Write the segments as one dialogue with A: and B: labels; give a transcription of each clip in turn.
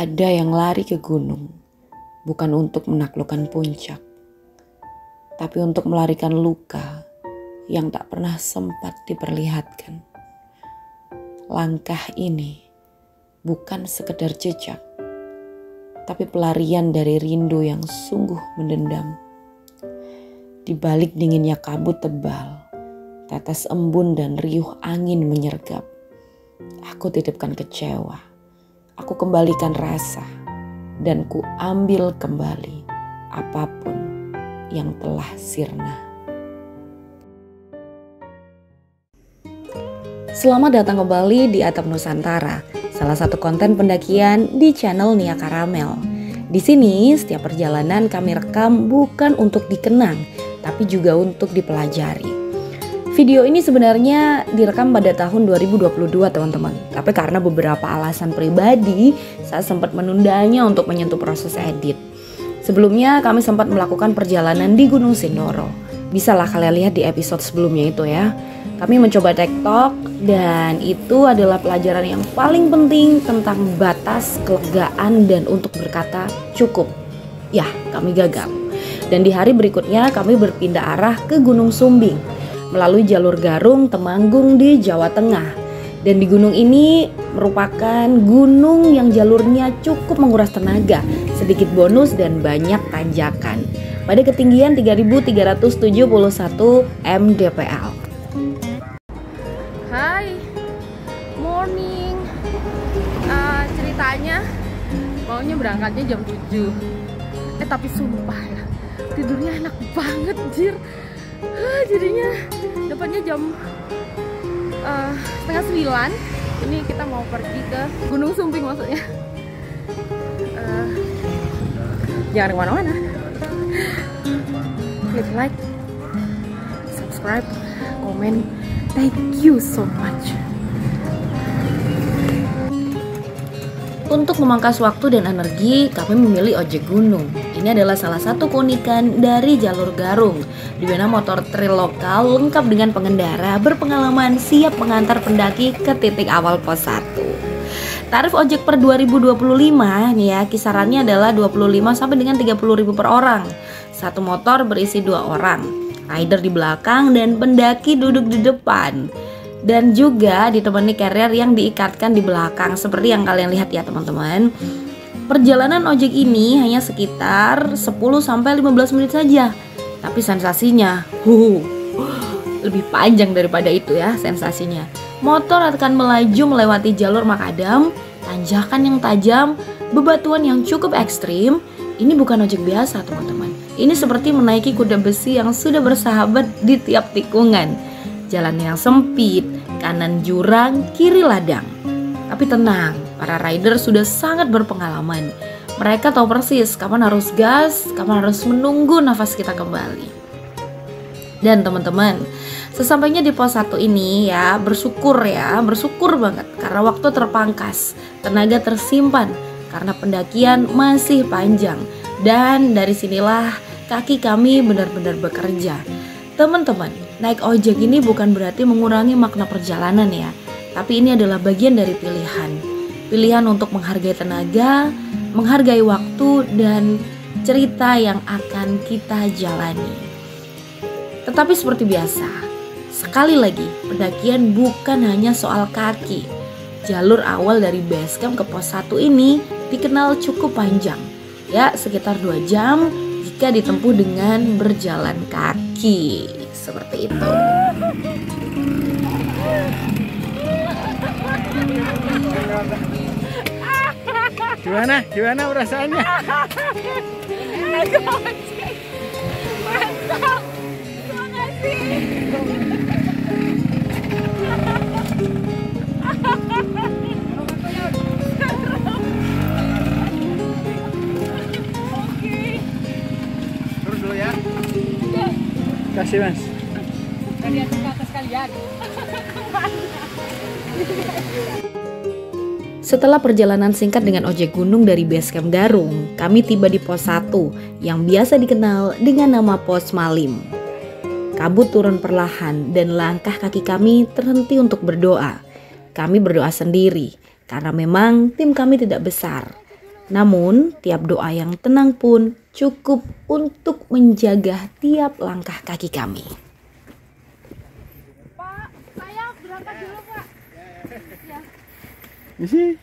A: Ada yang lari ke gunung, bukan untuk menaklukkan puncak, tapi untuk melarikan luka yang tak pernah sempat diperlihatkan. Langkah ini bukan sekedar jejak, tapi pelarian dari rindu yang sungguh mendendam. Di balik dinginnya kabut tebal, tetes embun dan riuh angin menyergap. Aku titipkan kecewa, aku kembalikan rasa, dan ku ambil kembali apapun yang telah sirna. Selamat datang kembali di Atap Nusantara, salah satu konten pendakian di channel Nia Karamel. Di sini setiap perjalanan kami rekam bukan untuk dikenang, tapi juga untuk dipelajari. Video ini sebenarnya direkam pada tahun 2022 teman-teman. Tapi karena beberapa alasan pribadi, saya sempat menundanya untuk menyentuh proses edit. Sebelumnya kami sempat melakukan perjalanan di Gunung Sindoro. Bisalah kalian lihat di episode sebelumnya itu ya. Kami mencoba TikTok dan itu adalah pelajaran yang paling penting tentang batas, kelegaan, dan untuk berkata cukup. Ya, kami gagal. Dan di hari berikutnya kami berpindah arah ke Gunung Sumbing melalui jalur Garung Temanggung di Jawa Tengah. Dan di gunung ini merupakan gunung yang jalurnya cukup menguras tenaga, sedikit bonus dan banyak tanjakan. Pada ketinggian 3.371 mdpl.
B: Hai, morning. Ceritanya maunya berangkatnya jam 7. Tapi sumpah ya, tidurnya enak banget jir. Jadinya dapatnya jam setengah 9. Ini kita mau pergi ke Gunung Sumbing maksudnya. Jangan kemana-mana. Klik like, subscribe, komen. Thank you so much.
A: Untuk memangkas waktu dan energi, kami memilih ojek gunung. Ini adalah salah satu keunikan dari jalur Garung, di mana motor trail lokal lengkap dengan pengendara berpengalaman siap mengantar pendaki ke titik awal pos 1. Tarif ojek per 2025 nih ya, kisarannya adalah 25 sampai dengan 30.000 per orang. Satu motor berisi 2 orang, rider di belakang dan pendaki duduk di depan. Dan juga ditemani carrier yang diikatkan di belakang seperti yang kalian lihat ya teman-teman. Perjalanan ojek ini hanya sekitar 10-15 menit saja. Tapi sensasinya lebih panjang daripada itu ya sensasinya. Motor akan melaju melewati jalur makadam, tanjakan yang tajam, bebatuan yang cukup ekstrim. Ini bukan ojek biasa teman-teman. Ini seperti menaiki kuda besi yang sudah bersahabat di tiap tikungan. Jalan yang sempit, kanan jurang, kiri ladang. Tapi tenang, para rider sudah sangat berpengalaman. Mereka tahu persis kapan harus gas, kapan harus menunggu nafas kita kembali. Dan teman-teman, sesampainya di pos 1 ini ya, bersyukur banget karena waktu terpangkas, tenaga tersimpan karena pendakian masih panjang. Dan dari sinilah kaki kami benar-benar bekerja. Teman-teman, naik ojek ini bukan berarti mengurangi makna perjalanan ya, tapi ini adalah bagian dari pilihan. Pilihan untuk menghargai tenaga, menghargai waktu, dan cerita yang akan kita jalani. Tetapi seperti biasa, sekali lagi, pendakian bukan hanya soal kaki. Jalur awal dari base camp ke pos 1 ini dikenal cukup panjang, ya sekitar 2 jam jika ditempuh dengan berjalan kaki. Seperti itu.
C: Gimana perasaannya?
B: Mantap. Terima kasih.
C: Terus dulu ya. Kasih mas.
B: Dari atas ke atas kalian.
A: Setelah perjalanan singkat dengan ojek gunung dari base camp Garung, kami tiba di pos 1 yang biasa dikenal dengan nama pos Malim. Kabut turun perlahan dan langkah kaki kami terhenti untuk berdoa. Kami berdoa sendiri karena memang tim kami tidak besar. Namun, tiap doa yang tenang pun cukup untuk menjaga tiap langkah kaki kami.
B: Pak, saya berangkat dulu, Pak. Ya.
C: Isi.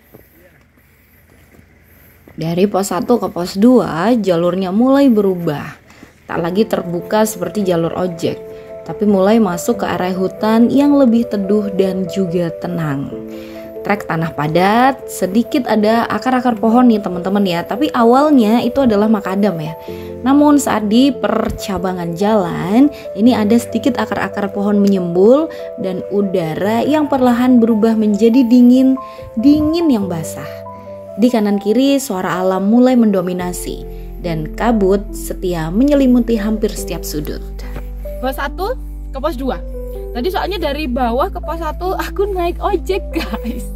A: Dari pos 1 ke pos 2, jalurnya mulai berubah. Tak lagi terbuka seperti jalur ojek, tapi mulai masuk ke area hutan yang lebih teduh dan juga tenang. Trek tanah padat, sedikit ada akar-akar pohon nih teman-teman ya, tapi awalnya itu adalah makadam ya. Namun saat di percabangan jalan, ini ada sedikit akar-akar pohon menyembul dan udara yang perlahan berubah menjadi dingin yang basah. Di kanan kiri suara alam mulai mendominasi dan kabut setia menyelimuti hampir setiap sudut.
B: Pos 1 ke pos 2. Tadi soalnya dari bawah ke pos 1 aku naik ojek, guys.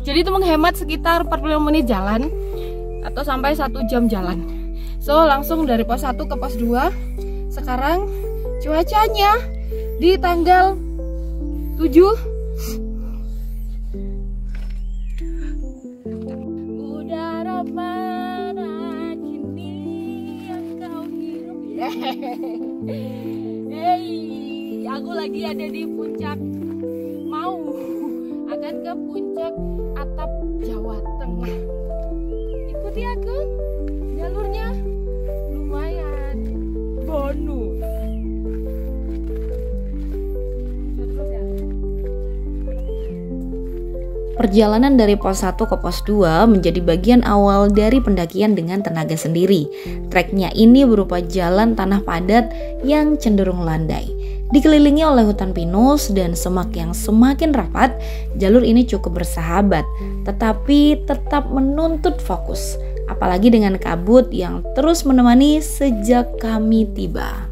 B: Jadi itu menghemat sekitar 45 menit jalan atau sampai 1 jam jalan. So langsung dari pos 1 ke pos 2. Sekarang cuacanya di tanggal 7 udara mana kini yang kau hirup. Hey, aku lagi ada di puncak, mau akan ke puncak atap Jawa Tengah. Ikuti aku, jalurnya lumayan bonus. Terus ya.
A: Perjalanan dari pos 1 ke pos 2 menjadi bagian awal dari pendakian dengan tenaga sendiri. Treknya ini berupa jalan tanah padat yang cenderung landai. Dikelilingi oleh hutan pinus dan semak yang semakin rapat, jalur ini cukup bersahabat, tetapi tetap menuntut fokus. Apalagi dengan kabut yang terus menemani sejak kami tiba.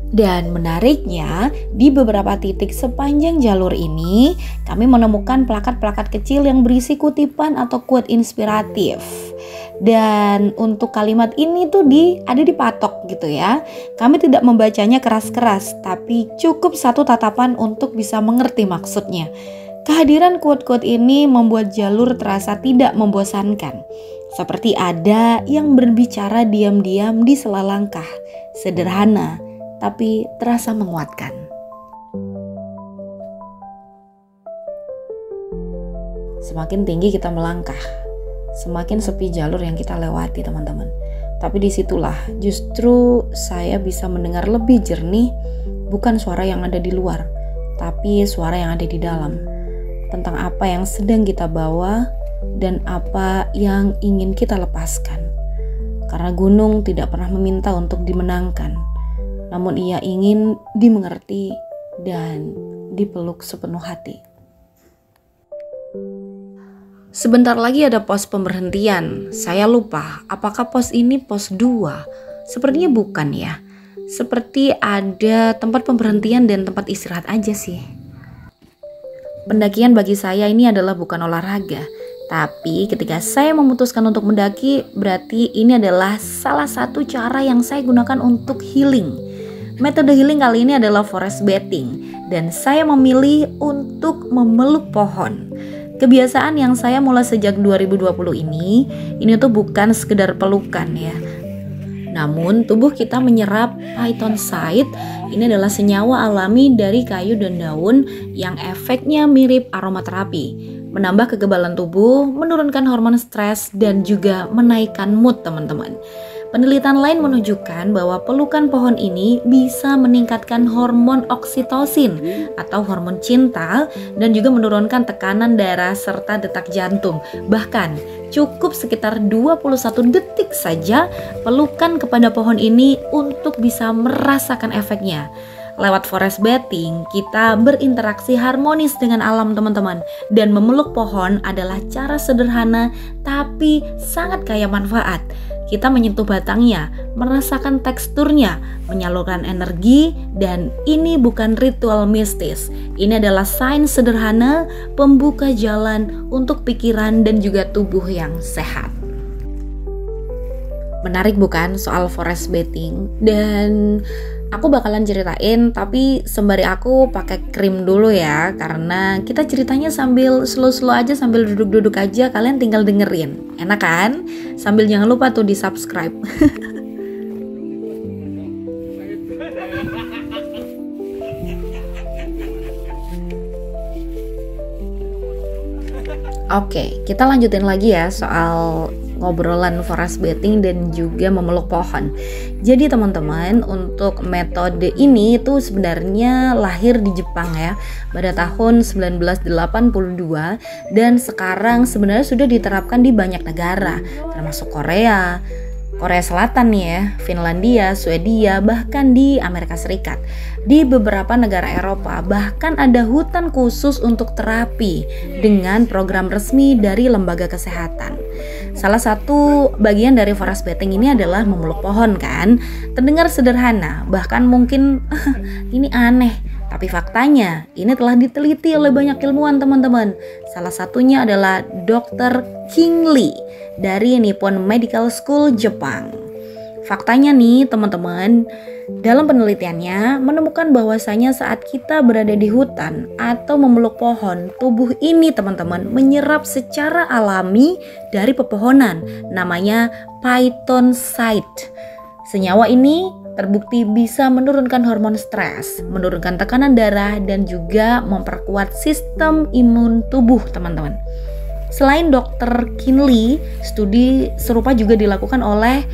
A: Dan menariknya, di beberapa titik sepanjang jalur ini, kami menemukan plakat-plakat kecil yang berisi kutipan atau quote inspiratif. Dan untuk kalimat ini tuh ada dipatok gitu ya. Kami tidak membacanya keras-keras, tapi cukup satu tatapan untuk bisa mengerti maksudnya. Kehadiran quote-quote ini membuat jalur terasa tidak membosankan. Seperti ada yang berbicara diam-diam di sela langkah. Sederhana, tapi terasa menguatkan. Semakin tinggi kita melangkah, semakin sepi jalur yang kita lewati teman-teman. Tapi disitulah justru saya bisa mendengar lebih jernih, bukan suara yang ada di luar, tapi suara yang ada di dalam. Tentang apa yang sedang kita bawa dan apa yang ingin kita lepaskan. Karena gunung tidak pernah meminta untuk dimenangkan, namun ia ingin dimengerti dan dipeluk sepenuh hati. Sebentar lagi ada pos pemberhentian. Saya lupa apakah pos ini pos 2. Sepertinya bukan ya. Seperti ada tempat pemberhentian dan tempat istirahat aja sih. Pendakian bagi saya ini adalah bukan olahraga. Tapi ketika saya memutuskan untuk mendaki, berarti ini adalah salah satu cara yang saya gunakan untuk healing. Metode healing kali ini adalah forest bathing, dan saya memilih untuk memeluk pohon. Kebiasaan yang saya mulai sejak 2020 ini tuh bukan sekedar pelukan ya. Namun tubuh kita menyerap phytoncide, ini adalah senyawa alami dari kayu dan daun yang efeknya mirip aromaterapi. Menambah kekebalan tubuh, menurunkan hormon stres, dan juga menaikkan mood teman-teman. Penelitian lain menunjukkan bahwa pelukan pohon ini bisa meningkatkan hormon oksitosin atau hormon cinta dan juga menurunkan tekanan darah serta detak jantung. Bahkan cukup sekitar 21 detik saja pelukan kepada pohon ini untuk bisa merasakan efeknya. Lewat forest bathing, kita berinteraksi harmonis dengan alam teman-teman. Dan memeluk pohon adalah cara sederhana tapi sangat kaya manfaat. Kita menyentuh batangnya, merasakan teksturnya, menyalurkan energi, dan ini bukan ritual mistis. Ini adalah sains sederhana, pembuka jalan untuk pikiran dan juga tubuh yang sehat. Menarik bukan soal forest bathing? Dan Aku bakalan ceritain, tapi sembari aku pakai krim dulu ya, karena kita ceritanya sambil slow-slow aja, sambil duduk-duduk aja, kalian tinggal dengerin. Enak kan? Sambil jangan lupa tuh di subscribe. Oke, kita lanjutin lagi ya soal ngobrolan forest bathing dan juga memeluk pohon. Jadi teman-teman, untuk metode ini itu sebenarnya lahir di Jepang ya pada tahun 1982 dan sekarang sebenarnya sudah diterapkan di banyak negara termasuk Korea Selatan nih ya, Finlandia, Swedia, bahkan di Amerika Serikat. Di beberapa negara Eropa bahkan ada hutan khusus untuk terapi dengan program resmi dari lembaga kesehatan. Salah satu bagian dari forest bathing ini adalah memeluk pohon kan. Terdengar sederhana, bahkan mungkin ini aneh. Tapi faktanya ini telah diteliti oleh banyak ilmuwan teman-teman. Salah satunya adalah Dr. King Lee dari Nippon Medical School Jepang. Faktanya nih teman-teman, dalam penelitiannya menemukan bahwasanya saat kita berada di hutan atau memeluk pohon, tubuh ini teman-teman menyerap secara alami dari pepohonan, namanya phytoncide. Senyawa ini terbukti bisa menurunkan hormon stres, menurunkan tekanan darah, dan juga memperkuat sistem imun tubuh teman-teman. Selain Dr. Kinley, studi serupa juga dilakukan oleh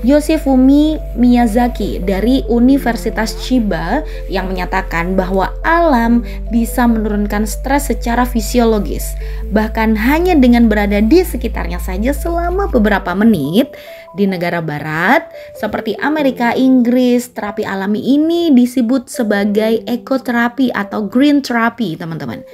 A: Yoshifumi Miyazaki dari Universitas Chiba yang menyatakan bahwa alam bisa menurunkan stres secara fisiologis. Bahkan hanya dengan berada di sekitarnya saja selama beberapa menit. Di negara barat seperti Amerika, Inggris, terapi alami ini disebut sebagai ekoterapi atau green therapy teman-teman.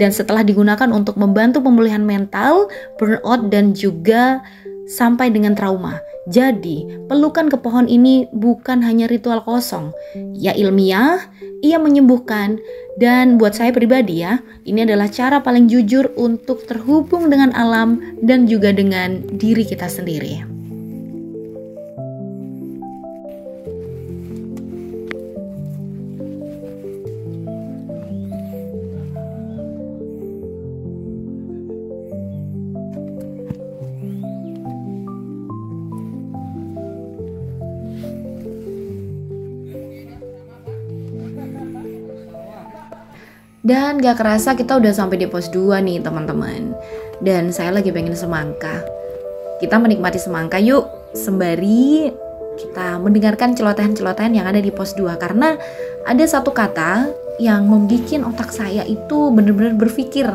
A: Dan setelah digunakan untuk membantu pemulihan mental, burnout, dan juga sampai dengan trauma. Jadi, pelukan ke pohon ini bukan hanya ritual kosong. Ya ilmiah, ia menyembuhkan. Dan buat saya pribadi ya, ini adalah cara paling jujur untuk terhubung dengan alam dan juga dengan diri kita sendiri. Dan gak kerasa kita udah sampai di pos 2 nih teman-teman. Dan saya lagi pengen semangka. Kita menikmati semangka yuk, sembari kita mendengarkan celotehan-celotehan yang ada di pos 2. Karena ada satu kata yang membuat otak saya itu bener-bener berpikir.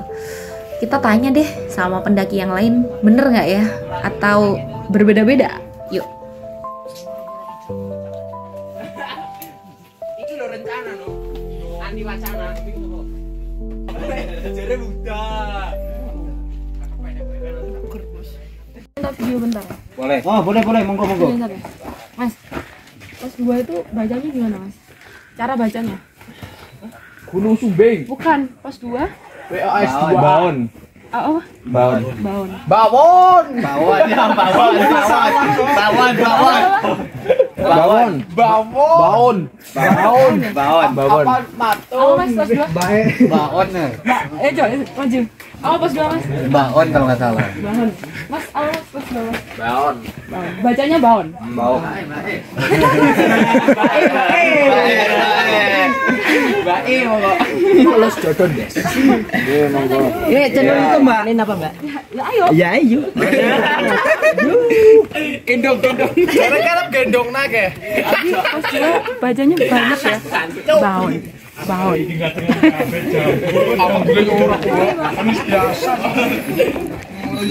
A: Kita tanya deh sama pendaki yang lain, bener gak ya? Atau berbeda-beda? Yuk.
C: Itu lo rencana no, Andi wacana. Jadi budak.
B: Bentar, video bentar.
C: Boleh. Oh, boleh, monggo.
B: Bentar ya. Mas, pos 2 itu bacanya gimana mas? Cara bacanya?
C: Gunung Sumbing.
B: Bukan, pos 2
C: WAS 2 Baon.
B: Oh,
C: Baon.
B: Bawon. Apa mas pos 2?
C: Baon.
B: Coba maju. Apa pos 2 mas?
C: Baon kalau nggak salah.
B: Baon. Mas, apa mas pos 2 mas?
C: Baon.
B: Bacanya baon.
C: Baon. Bae monggo. Los jodoh des. Monggo. Channel itu Mbak. Ini apa Mbak?
B: Ya ayo.
C: Ya ayo. Gendong. Cara-cara gendong nake.
B: Tapi pos 2 bacanya banyak ya. Baon.
C: Apa bilang orang Anis biasa.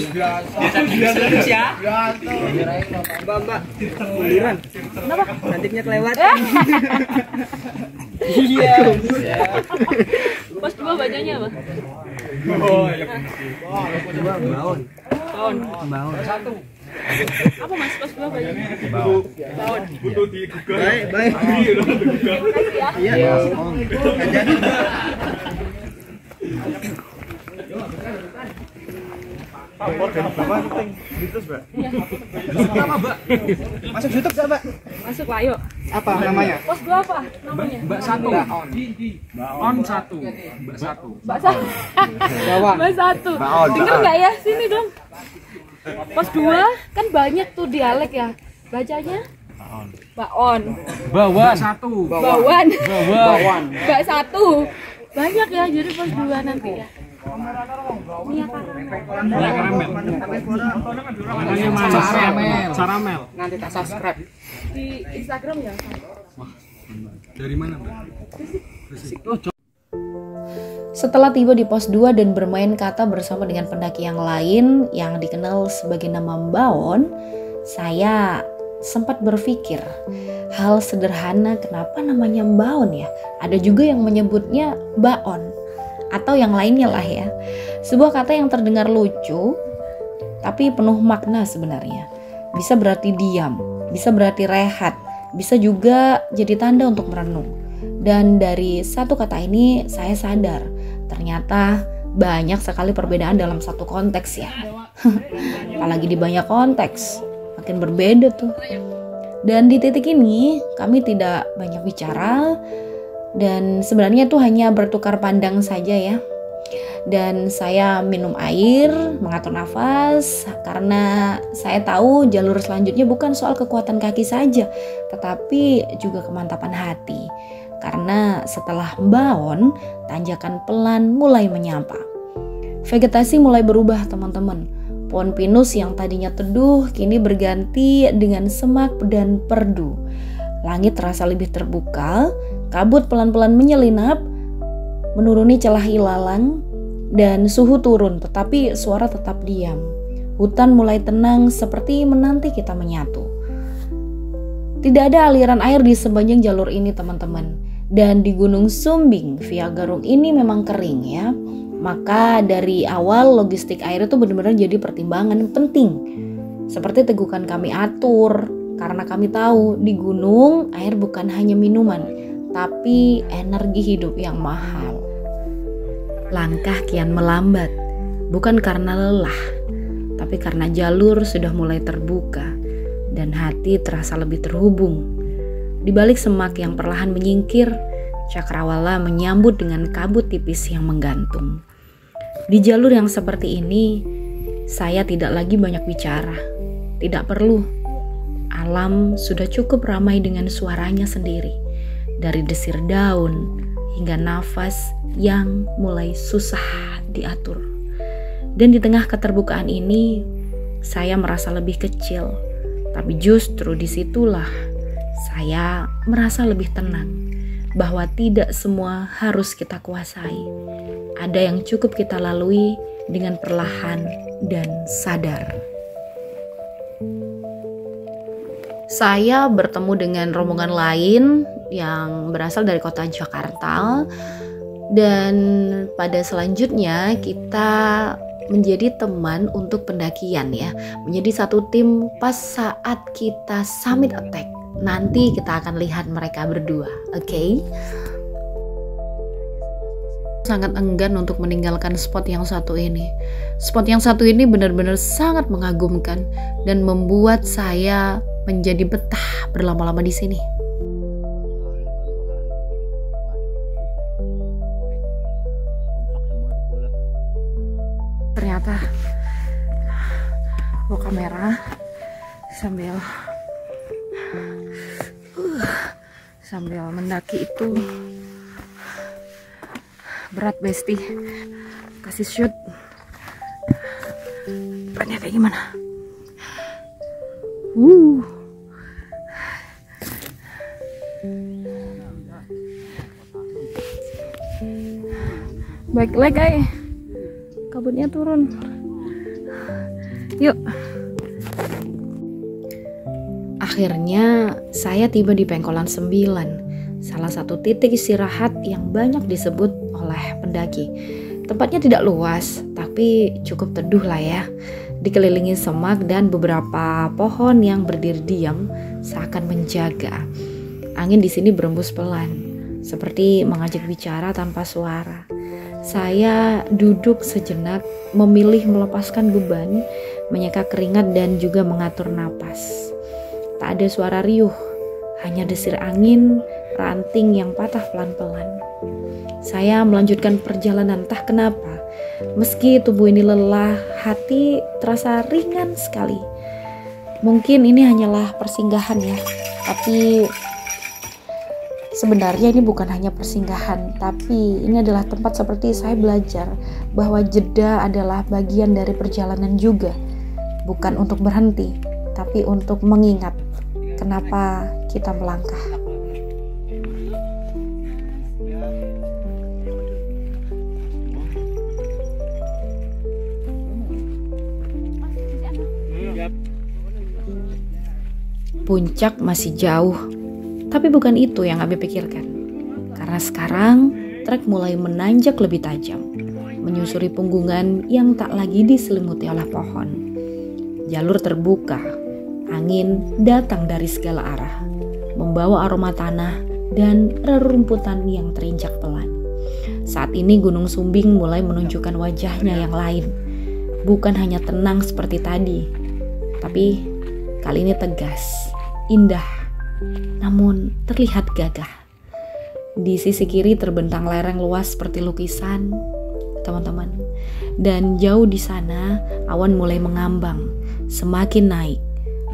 C: Biasa. Mbak. Buliran.
B: Kenapa?
C: Cantiknya kelewat.
B: Iya. Pos 2 bacanya apa? Baon. Apa mas pos 2 bacanya? Baon.
C: Baik. Iya. Masuk YouTube gak, Mbak?
B: Masuk lah, yuk.
C: Apa namanya?
B: Pos 2 apa namanya?
D: Mbak Satu. On Satu. Mbak Satu.
B: Mbak Satu. Mbak Satu. Dengar nggak ya? Sini dong. Pos 2 kan banyak tuh dialek ya. Bacanya? Baon.
D: Bawan. Satu.
B: Bawan.
D: Bawan.
B: Mbak Satu. Banyak ya, jadi pos 2 nanti ya. Mia
D: Karamel. Namanya mana? Caramel.
C: Nanti tak subscribe.
B: di Instagram ya.
D: Dari mana, Mbak?
A: Setelah tiba di pos 2 dan bermain kata bersama dengan pendaki yang lain yang dikenal sebagai nama Baon, saya sempat berpikir hal sederhana kenapa namanya Baon ya. Ada juga yang menyebutnya Baon atau yang lainnya lah ya. Sebuah kata yang terdengar lucu tapi penuh makna sebenarnya. Bisa berarti diam, bisa berarti rehat, bisa juga jadi tanda untuk merenung. Dan dari satu kata ini saya sadar ternyata banyak sekali perbedaan dalam satu konteks ya. Apalagi di banyak konteks makin berbeda tuh. Dan di titik ini kami tidak banyak bicara dan sebenarnya itu hanya bertukar pandang saja ya. Dan saya minum air, mengatur nafas karena saya tahu jalur selanjutnya bukan soal kekuatan kaki saja, tetapi juga kemantapan hati. Karena setelah Baon, tanjakan pelan mulai menyapa. Vegetasi mulai berubah teman-teman. Pohon pinus yang tadinya teduh kini berganti dengan semak dan perdu. Langit terasa lebih terbuka, kabut pelan-pelan menyelinap, menuruni celah ilalang, dan suhu turun tetapi suara tetap diam. Hutan mulai tenang seperti menanti kita menyatu. Tidak ada aliran air di sepanjang jalur ini teman-teman. Dan di Gunung Sumbing via Garung ini memang kering ya. Maka dari awal logistik air itu benar-benar jadi pertimbangan penting. Seperti tegukan kami atur karena kami tahu di gunung air bukan hanya minuman, tapi energi hidup yang mahal. Langkah kian melambat, bukan karena lelah, tapi karena jalur sudah mulai terbuka dan hati terasa lebih terhubung. Di balik semak yang perlahan menyingkir, cakrawala menyambut dengan kabut tipis yang menggantung. Di jalur yang seperti ini, saya tidak lagi banyak bicara. Tidak perlu. Alam sudah cukup ramai dengan suaranya sendiri. Dari desir daun hingga nafas yang mulai susah diatur. Dan di tengah keterbukaan ini, saya merasa lebih kecil. Tapi justru disitulah saya merasa lebih tenang. Bahwa tidak semua harus kita kuasai. Ada yang cukup kita lalui dengan perlahan dan sadar. Saya bertemu dengan rombongan lain yang berasal dari kota Jakarta. Dan pada selanjutnya kita menjadi teman untuk pendakian ya. Menjadi satu tim pas saat kita summit attack. Nanti kita akan lihat mereka berdua, oke? Sangat enggan untuk meninggalkan spot yang satu ini. Spot yang satu ini benar-benar sangat mengagumkan dan membuat saya menjadi betah berlama-lama di sini. Ternyata bawa kamera sambil mendaki itu berat besti. Kasih shoot banyak kayak gimana. Baiklah guys, kabutnya turun. Yuk. Akhirnya saya tiba di Pengkolan 9, salah satu titik istirahat yang banyak disebut oleh pendaki. Tempatnya tidak luas, tapi cukup teduh lah ya. Dikelilingi semak dan beberapa pohon yang berdiri diam seakan menjaga. Angin di sini berembus pelan, seperti mengajak bicara tanpa suara. Saya duduk sejenak, memilih melepaskan beban, menyeka keringat dan juga mengatur napas. Tak ada suara riuh, hanya desir angin, ranting yang patah pelan-pelan. Saya melanjutkan perjalanan, entah kenapa. Meski tubuh ini lelah, hati terasa ringan sekali. Mungkin ini hanyalah persinggahan ya, tapi sebenarnya ini bukan hanya persinggahan, tapi ini adalah tempat seperti saya belajar bahwa jeda adalah bagian dari perjalanan juga. Bukan untuk berhenti, tapi untuk mengingat kenapa kita melangkah. Puncak masih jauh, tapi bukan itu yang kami pikirkan. Karena sekarang trek mulai menanjak lebih tajam, menyusuri punggungan yang tak lagi diselimuti oleh pohon. Jalur terbuka, angin datang dari segala arah, membawa aroma tanah dan rerumputan yang terinjak pelan. Saat ini Gunung Sumbing mulai menunjukkan wajahnya yang lain. Bukan hanya tenang seperti tadi, tapi kali ini tegas, indah, namun terlihat gagah. Di sisi kiri terbentang lereng luas seperti lukisan, teman-teman. Dan jauh di sana awan mulai mengambang, semakin naik,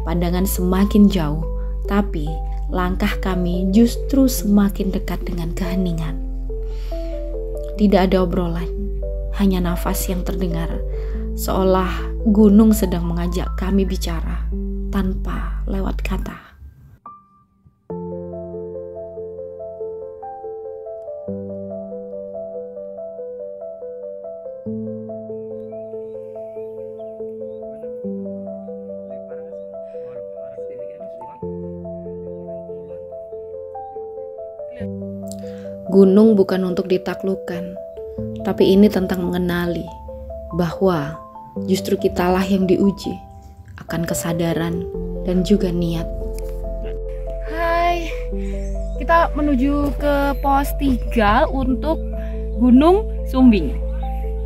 A: pandangan semakin jauh, tapi langkah kami justru semakin dekat dengan keheningan. Tidak ada obrolan, hanya nafas yang terdengar, seolah gunung sedang mengajak kami bicara tanpa lewat kata. Gunung bukan untuk ditaklukkan, tapi ini tentang mengenali bahwa justru kitalah yang diuji akan kesadaran dan juga niat.
B: Hai, kita menuju ke pos 3 untuk Gunung Sumbing.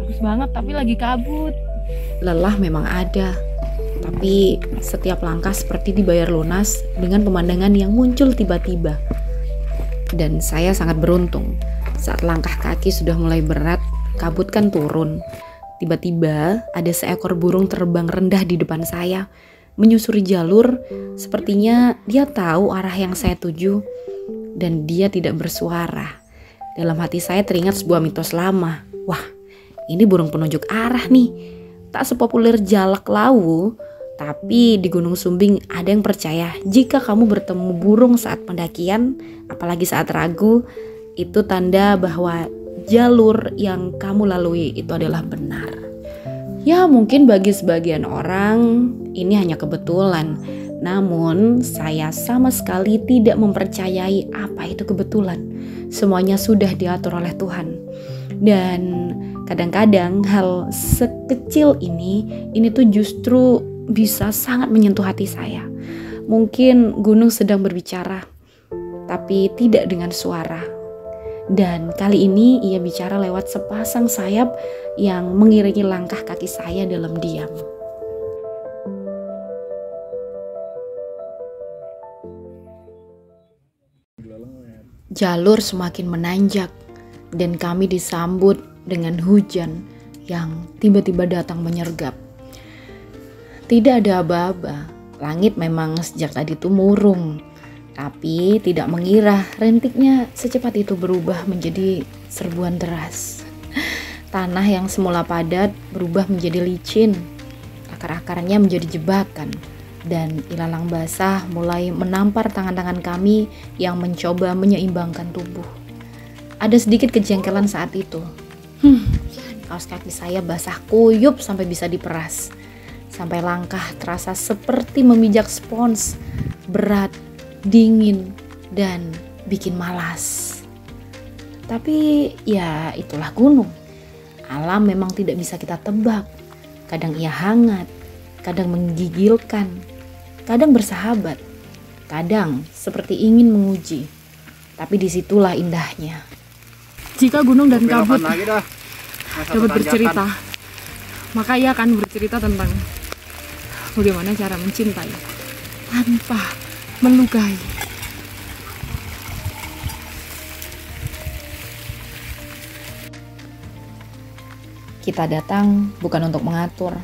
B: Bagus banget tapi lagi kabut.
A: Lelah memang ada, tapi setiap langkah seperti dibayar lunas dengan pemandangan yang muncul tiba-tiba. Dan saya sangat beruntung, saat langkah kaki sudah mulai berat, kabut kan turun. Tiba-tiba ada seekor burung terbang rendah di depan saya, menyusuri jalur. Sepertinya dia tahu arah yang saya tuju, dan dia tidak bersuara. Dalam hati saya teringat sebuah mitos lama. Wah, ini burung penunjuk arah nih. Tak sepopuler jalak lawu, tapi di Gunung Sumbing ada yang percaya jika kamu bertemu burung saat pendakian, apalagi saat ragu, itu tanda bahwa jalur yang kamu lalui itu adalah benar. Ya, mungkin bagi sebagian orang ini hanya kebetulan, namun saya sama sekali tidak mempercayai apa itu kebetulan. Semuanya sudah diatur oleh Tuhan. Dan kadang-kadang hal sekecil ini tuh justru bisa sangat menyentuh hati saya. Mungkin gunung sedang berbicara, tapi tidak dengan suara. Dan kali ini ia bicara lewat sepasang sayap yang mengiringi langkah kaki saya dalam diam. Jalur semakin menanjak dan kami disambut dengan hujan yang tiba-tiba datang menyergap. Tidak ada aba-aba, langit memang sejak tadi itu murung, tapi tidak mengira rintiknya secepat itu berubah menjadi serbuan deras. Tanah yang semula padat berubah menjadi licin, akar-akarnya menjadi jebakan, dan ilalang basah mulai menampar tangan-tangan kami yang mencoba menyeimbangkan tubuh. Ada sedikit kejengkelan saat itu. Kaos kaki saya basah kuyup sampai bisa diperas. Sampai langkah terasa seperti memijak spons, berat, dingin, dan bikin malas. Tapi ya itulah gunung. Alam memang tidak bisa kita tebak. Kadang ia hangat, kadang menggigilkan, kadang bersahabat, kadang seperti ingin menguji. Tapi disitulah indahnya.
B: Jika gunung dan kabut dapat bercerita. Maka ia akan bercerita tentang bagaimana cara mencintai tanpa melukai.
A: Kita datang bukan untuk mengatur,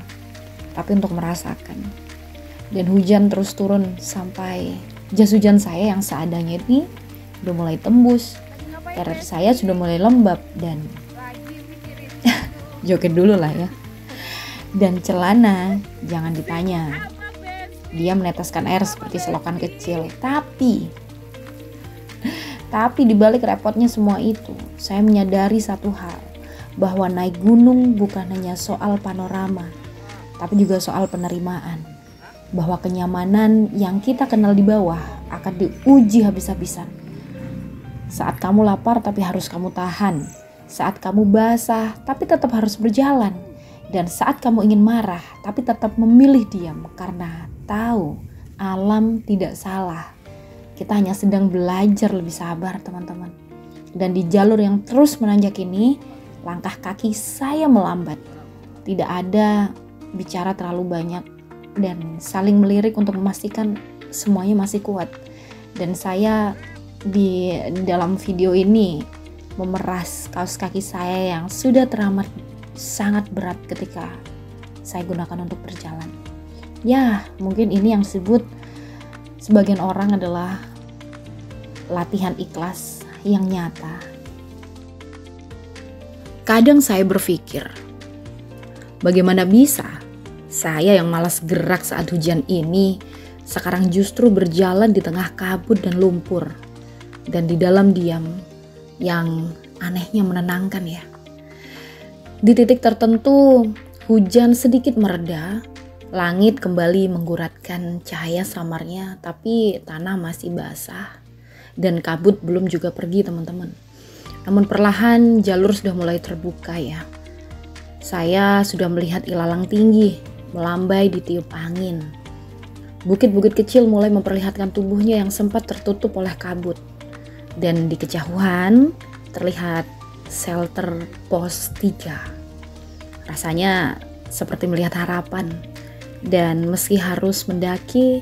A: tapi untuk merasakan. Dan hujan terus turun sampai jas hujan saya yang seadanya ini udah mulai tembus. Karet saya sudah mulai lembab dan joget dulu lah ya. Dan celana jangan ditanya. Dia meneteskan air seperti selokan kecil. Tapi di balik repotnya semua itu, saya menyadari satu hal, bahwa naik gunung bukan hanya soal panorama, tapi juga soal penerimaan. Bahwa kenyamanan yang kita kenal di bawah akan diuji habis-habisan. Saat kamu lapar tapi harus kamu tahan. Saat kamu basah tapi tetap harus berjalan. Dan saat kamu ingin marah tapi tetap memilih diam karena tahu alam tidak salah. Kita hanya sedang belajar lebih sabar, teman-teman. Dan di jalur yang terus menanjak ini, langkah kaki saya melambat. Tidak ada bicara terlalu banyak dan saling melirik untuk memastikan semuanya masih kuat. Dan saya di dalam video ini memeras kaos kaki saya yang sudah teramat sangat berat ketika saya gunakan untuk berjalan. Ya, mungkin ini yang disebut sebagian orang adalah latihan ikhlas yang nyata. Kadang saya berpikir, bagaimana bisa saya yang malas gerak saat hujan ini sekarang justru berjalan di tengah kabut dan lumpur dan di dalam diam yang anehnya menenangkan ya. Di titik tertentu hujan sedikit mereda, langit kembali mengguratkan cahaya samarnya, tapi tanah masih basah dan kabut belum juga pergi, teman-teman. Namun perlahan jalur sudah mulai terbuka ya. Saya sudah melihat ilalang tinggi melambai ditiup angin. Bukit-bukit kecil mulai memperlihatkan tubuhnya yang sempat tertutup oleh kabut. Dan di kejauhan terlihat shelter pos 3. Rasanya seperti melihat harapan. Dan meski harus mendaki,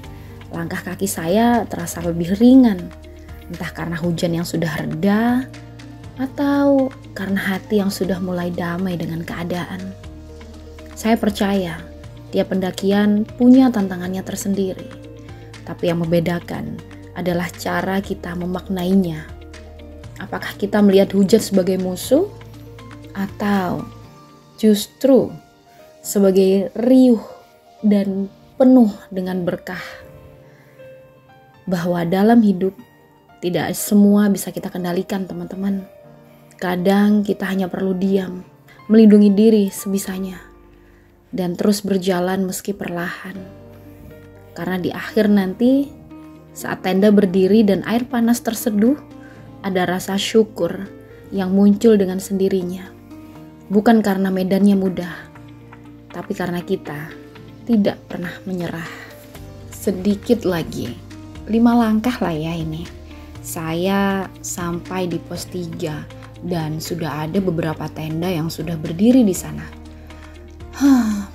A: langkah kaki saya terasa lebih ringan. Entah karena hujan yang sudah reda atau karena hati yang sudah mulai damai dengan keadaan. Saya percaya tiap pendakian punya tantangannya tersendiri. Tapi yang membedakan adalah cara kita memaknainya. Apakah kita melihat hujan sebagai musuh atau justru sebagai riuh dan penuh dengan berkah? Bahwa dalam hidup tidak semua bisa kita kendalikan, teman-teman. Kadang kita hanya perlu diam, melindungi diri sebisanya, dan terus berjalan meski perlahan. Karena di akhir nanti, saat tenda berdiri dan air panas terseduh, ada rasa syukur yang muncul dengan sendirinya. Bukan karena medannya mudah, tapi karena kita tidak pernah menyerah. Sedikit lagi, 5 langkah lah ya ini. Saya sampai di pos 3 dan sudah ada beberapa tenda yang sudah berdiri di sana.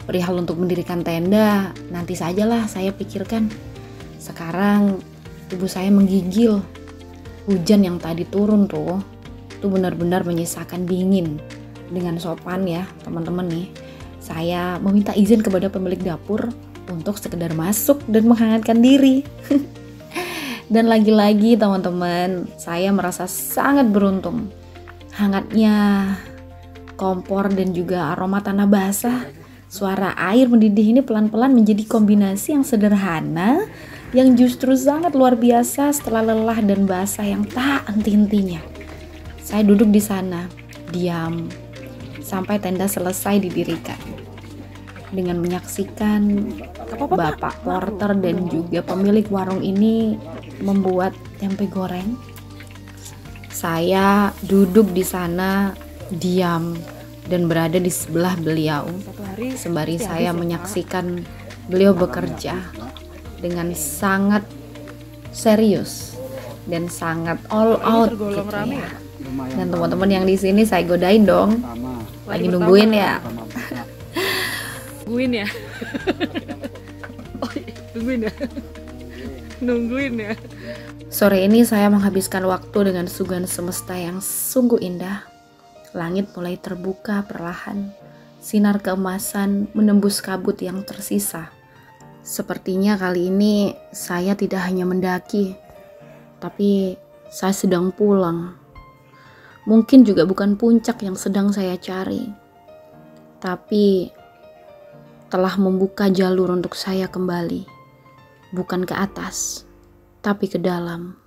A: Perihal untuk mendirikan tenda, nanti sajalah saya pikirkan. Sekarang tubuh saya menggigil. Hujan yang tadi turun tuh benar-benar menyisakan dingin. Dengan sopan ya teman-teman nih, saya meminta izin kepada pemilik dapur untuk sekedar masuk dan menghangatkan diri. Dan lagi-lagi teman-teman, saya merasa sangat beruntung. Hangatnya kompor dan juga aroma tanah basah, suara air mendidih ini pelan-pelan menjadi kombinasi yang sederhana yang justru sangat luar biasa setelah lelah dan basah yang tak henti-hentinya. Saya duduk di sana, diam, sampai tenda selesai didirikan. Dengan menyaksikan Bapak porter dan juga pemilik warung ini membuat tempe goreng. Saya duduk di sana, diam, dan berada di sebelah beliau. Sembari saya menyaksikan beliau bekerja dengan sangat serius dan sangat all out gitu ya. Dan teman-teman yang di sini saya godain dong. Lagi nungguin ya?
B: Nungguin ya? Oh, nungguin ya? Nungguin ya?
A: Sore ini saya menghabiskan waktu dengan suguhan semesta yang sungguh indah. Langit mulai terbuka perlahan. Sinar keemasan menembus kabut yang tersisa. Sepertinya kali ini saya tidak hanya mendaki, tapi saya sedang pulang. Mungkin juga bukan puncak yang sedang saya cari, tapi telah membuka jalur untuk saya kembali. Bukan ke atas, tapi ke dalam.